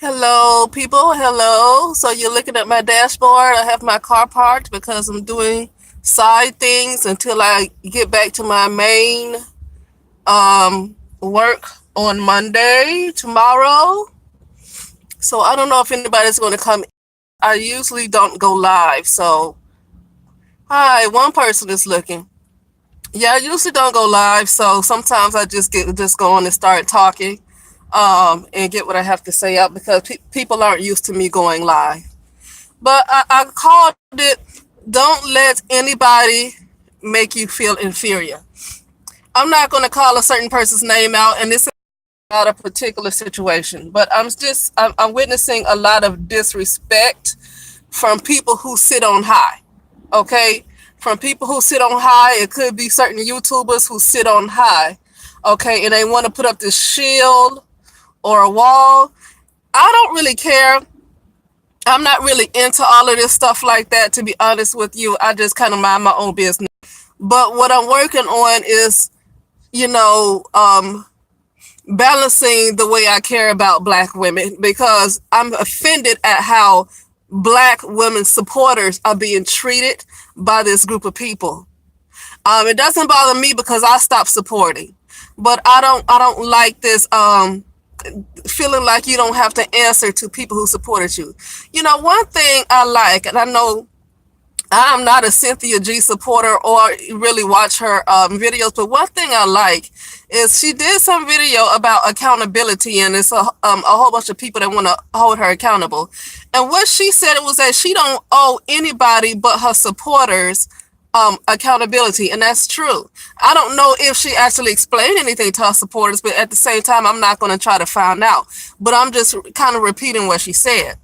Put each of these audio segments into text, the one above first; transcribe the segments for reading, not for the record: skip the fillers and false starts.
Hello, people. Hello. So you're looking at my dashboard. I have my car parked because I'm doing side things until I get back to my main work on Monday, tomorrow. So I don't know if anybody's going to come. I usually don't go live. So, hi, one person is looking. Yeah, I usually don't go live. So sometimes I just go on and start talking and get what I have to say out because people aren't used to me going live. But I called it Don't Let Anybody Make You Feel Inferior. I'm not going to call a certain person's name out, and this is about a particular situation, but I'm witnessing a lot of disrespect from people who sit on high, okay? From people who sit on high. It could be certain YouTubers who sit on high, okay? And they want to put up this shield or a wall. I don't really care. I'm not really into all of this stuff like that, to be honest with you. I just kind of mind my own business. But what I'm working on is, you know, balancing the way I care about black women because I'm offended at how black women supporters are being treated by this group of people. It doesn't bother me because I stopped supporting, but I don't like this feeling like you don't have to answer to people who supported you. You know, one thing I like, and I know I'm not a Cynthia G supporter or really watch her videos, but one thing I like is she did some video about accountability, and it's a whole bunch of people that want to hold her accountable. And what she said was that she don't owe anybody but her supporters accountability, and that's true. I don't know if she actually explained anything to her supporters, but at the same time, I'm not going to try to find out. But I'm just kind of repeating what she said.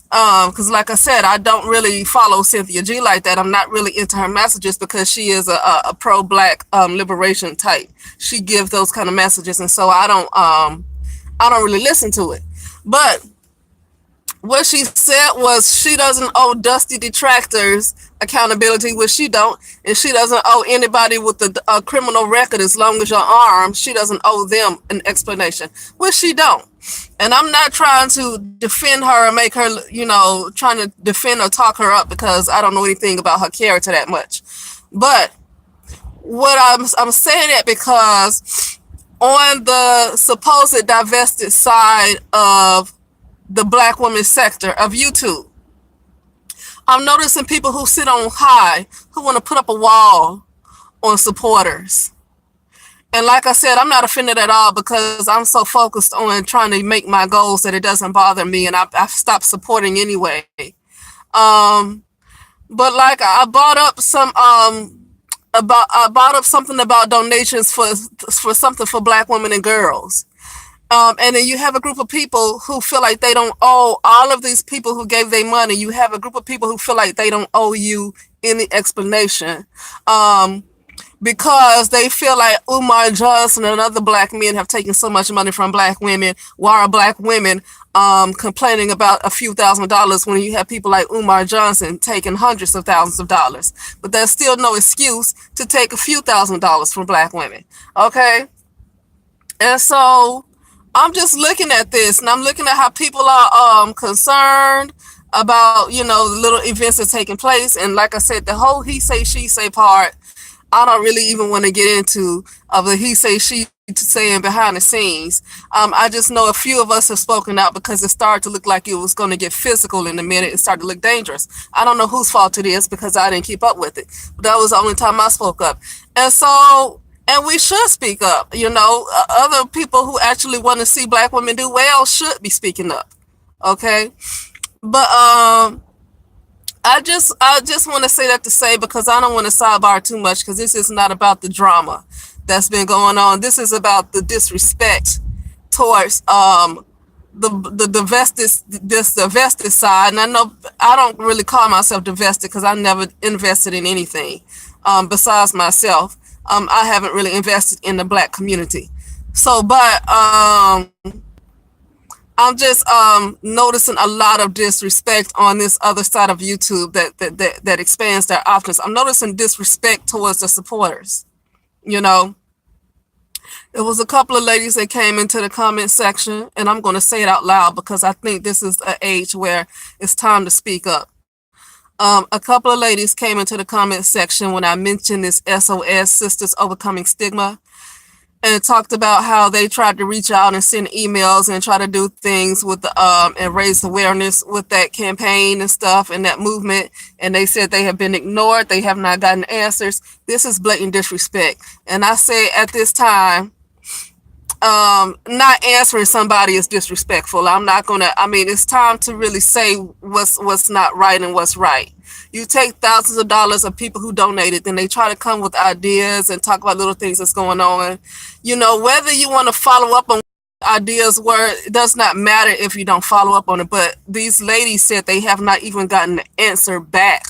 Because like I said, I don't really follow Cynthia G like that. I'm not really into her messages because she is a pro-black liberation type. She gives those kind of messages, and so I don't really listen to it. But what she said was she doesn't owe dusty detractors accountability, which she don't, and she doesn't owe anybody with a criminal record as long as you're armed. She doesn't owe them an explanation, which she don't. And I'm not trying to defend her or make her, trying to defend or talk her up because I don't know anything about her character that much. But what I'm saying that because on the supposed divested side of the black women sector of YouTube, I'm noticing people who sit on high who want to put up a wall on supporters. And like I said, I'm not offended at all because I'm so focused on trying to make my goals that it doesn't bother me, and I've stopped supporting anyway. Um, but like I brought up I brought up something about donations for something for black women and girls. And then you have a group of people who feel like they don't owe all of these people who gave their money. You have a group of people who feel like they don't owe you any explanation. Because they feel like Umar Johnson and other black men have taken so much money from black women. Why are black women complaining about a few $1,000s when you have people like Umar Johnson taking hundreds of thousands of dollars? But there's still no excuse to take a few $1,000s from black women. Okay? And so I'm just looking at this, and I'm looking at how people are concerned about, the little events that's taking place. And like I said, the whole he say, she say part, I don't really even want to get into of the he say, she saying behind the scenes. I just know a few of us have spoken out because it started to look like it was going to get physical in a minute and started to look dangerous. I don't know whose fault it is because I didn't keep up with it. But that was the only time I spoke up. And we should speak up. Other people who actually want to see black women do well should be speaking up. Okay? But I just want to say that to say because I don't want to sidebar too much because this is not about the drama that's been going on. This is about the disrespect towards the vested side. And I know I don't really call myself divested because I never invested in anything besides myself. I haven't really invested in the black community. So, but I'm just noticing a lot of disrespect on this other side of YouTube that expands their options. I'm noticing disrespect towards the supporters, you know. There was a couple of ladies that came into the comment section, and I'm going to say it out loud because I think this is an age where it's time to speak up. A couple of ladies came into the comment section when I mentioned this SOS, Sisters Overcoming Stigma, and talked about how they tried to reach out and send emails and try to do things with the and raise awareness with that campaign and stuff and that movement. And they said they have been ignored. They have not gotten answers. This is blatant disrespect. And I say at this time, not answering somebody is disrespectful. I'm not gonna. I mean, it's time to really say what's not right and what's right. You take thousands of dollars of people who donated, then they try to come with ideas and talk about little things that's going on. You know, whether you want to follow up on ideas were, it does not matter if you don't follow up on it. But these ladies said they have not even gotten the answer back.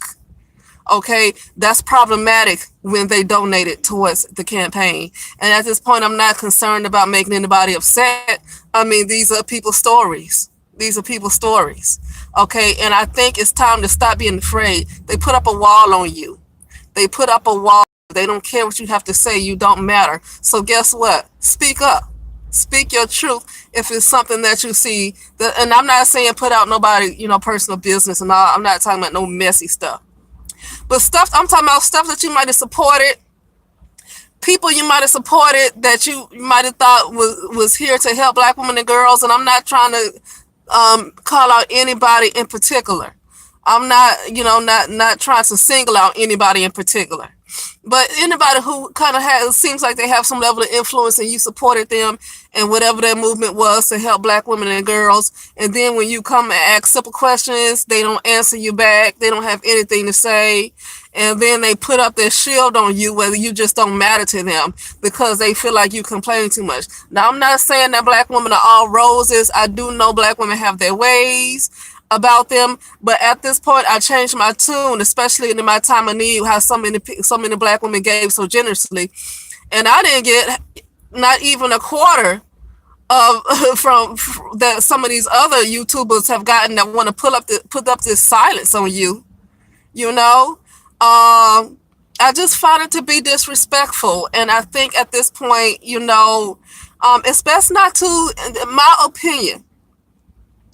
Okay, that's problematic when they donated towards the campaign. And at this point, I'm not concerned about making anybody upset. I mean, these are people's stories. These are people's stories. Okay, and I think it's time to stop being afraid. They put up a wall on you. They put up a wall. They don't care what you have to say. You don't matter. So guess what? Speak up. Speak your truth if it's something that you see. That, and I'm not saying put out nobody, personal business and all. I'm not talking about no messy stuff. But stuff, I'm talking about stuff that you might have supported, people you might have supported that you might have thought was here to help Black women and girls. And I'm not trying to call out anybody in particular. I'm not, not trying to single out anybody in particular. But anybody who kind of seems like they have some level of influence and you supported them and whatever their movement was to help Black women and girls. And then when you come and ask simple questions, they don't answer you back. They don't have anything to say. And then they put up their shield on you, whether you just don't matter to them because they feel like you complain too much. Now, I'm not saying that Black women are all roses. I do know Black women have their ways about them, but at this point I changed my tune, especially in my time of need, how so many Black women gave so generously, and I didn't get not even a quarter of from that some of these other YouTubers have gotten that want to put up this silence on you. I just find it to be disrespectful, and I think at this point, it's best not to, in my opinion,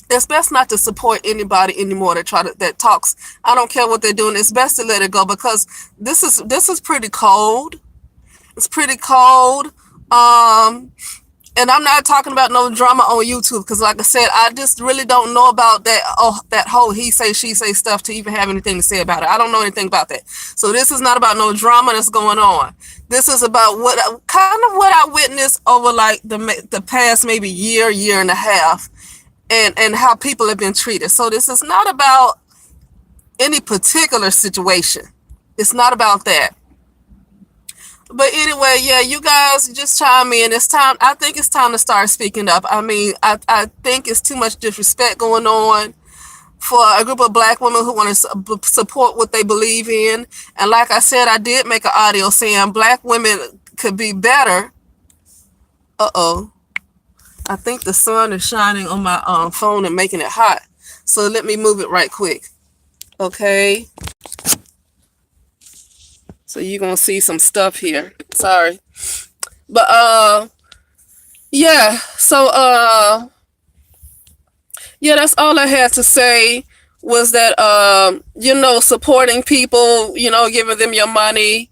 it's best not to support anybody anymore that talks. I don't care what they're doing. It's best to let it go because this is pretty cold. It's pretty cold. And I'm not talking about no drama on YouTube because, like I said, I just really don't know about that whole he say she say stuff to even have anything to say about it. I don't know anything about that. So this is not about no drama that's going on. This is about what I witnessed over like the past maybe year and a half. And how people have been treated. So this is not about any particular situation. It's not about that. But anyway, yeah, you guys just chime in. It's time. I think it's time to start speaking up. I mean, I think it's too much disrespect going on for a group of Black women who want to support what they believe in. And like I said, I did make an audio saying Black women could be better. Uh-oh. I think the sun is shining on my phone and making it hot. So let me move it right quick. Okay. So you're going to see some stuff here. Sorry. But, yeah. So, yeah, that's all I had to say was that, supporting people, giving them your money,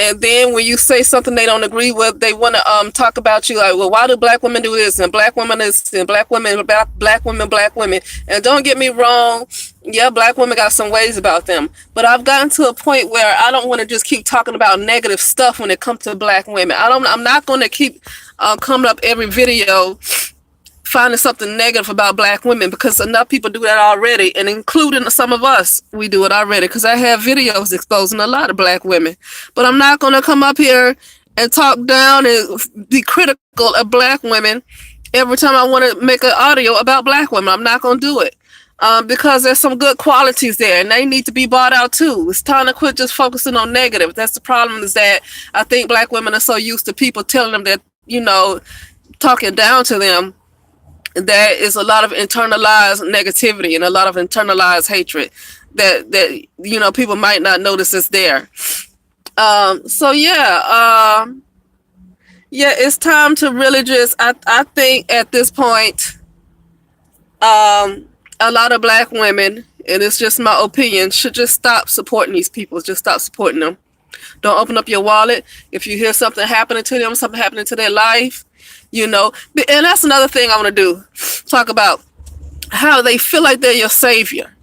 and then when you say something they don't agree with, they want to talk about you like, well, why do Black women do this? And Black women this, and Black women. And don't get me wrong, yeah, Black women got some ways about them. But I've gotten to a point where I don't want to just keep talking about negative stuff when it comes to Black women. I'm not going to keep coming up every video finding something negative about Black women because enough people do that already, and including some of us, we do it already because I have videos exposing a lot of Black women. But I'm not going to come up here and talk down and be critical of Black women every time I want to make an audio about Black women. I'm not going to do it because there's some good qualities there and they need to be brought out too. It's time to quit just focusing on negative. That's the problem, is that I think Black women are so used to people telling them that, talking down to them. There is a lot of internalized negativity and a lot of internalized hatred that people might not notice is there. So yeah, Yeah, it's time to really just, I think at this point, a lot of black women, and it's just my opinion, should just stop supporting these people. Just stop supporting them. Don't open up your wallet. If you hear something happening to them, something happening to their life, you know. And that's another thing I want to do. Talk about how they feel like they're your savior.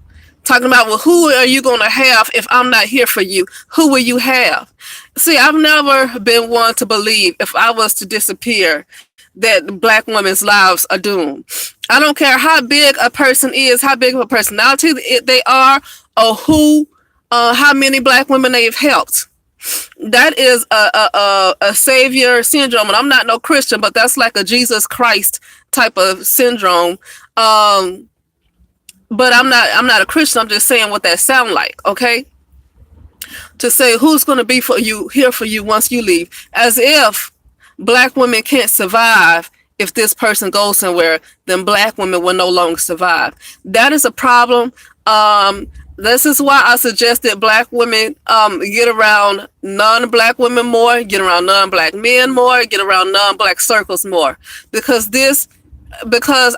Talking about, well, who are you going to have if I'm not here for you? Who will you have? See, I've never been one to believe if I was to disappear that black women's lives are doomed. I don't care how big a person is, how big of a personality they are, or how many black women they've helped. That is a savior syndrome, and I'm not no Christian, but that's like a Jesus Christ type of syndrome. But I'm not a Christian. I'm just saying what that sound like. Okay, to say who's going to be for you here for you once you leave, as if black women can't survive. If this person goes somewhere, then black women will no longer survive. That is a problem. This is why I suggested black women get around non-black women more, get around non-black men more, get around non-black circles more, because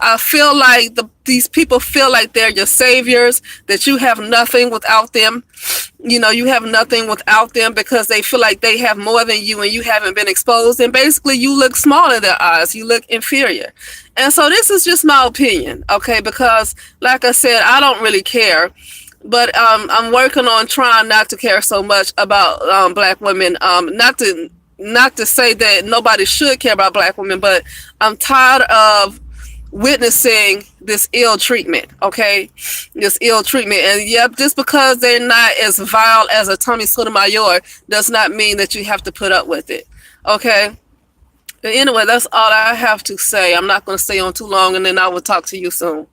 I feel like these people feel like they're your saviors, that you have nothing without them. You know, you have nothing without them because they feel like they have more than you and you haven't been exposed. And basically, you look small in their eyes. You look inferior. And so this is just my opinion, okay? Because, like I said, I don't really care. But I'm working on trying not to care so much about black women. Not to say that nobody should care about black women, but I'm tired of witnessing this ill treatment, okay? This ill treatment. And yep, just because they're not as vile as a Tommy Sotomayor does not mean that you have to put up with it, okay? But anyway, that's all I have to say. I'm not going to stay on too long, and then I will talk to you soon.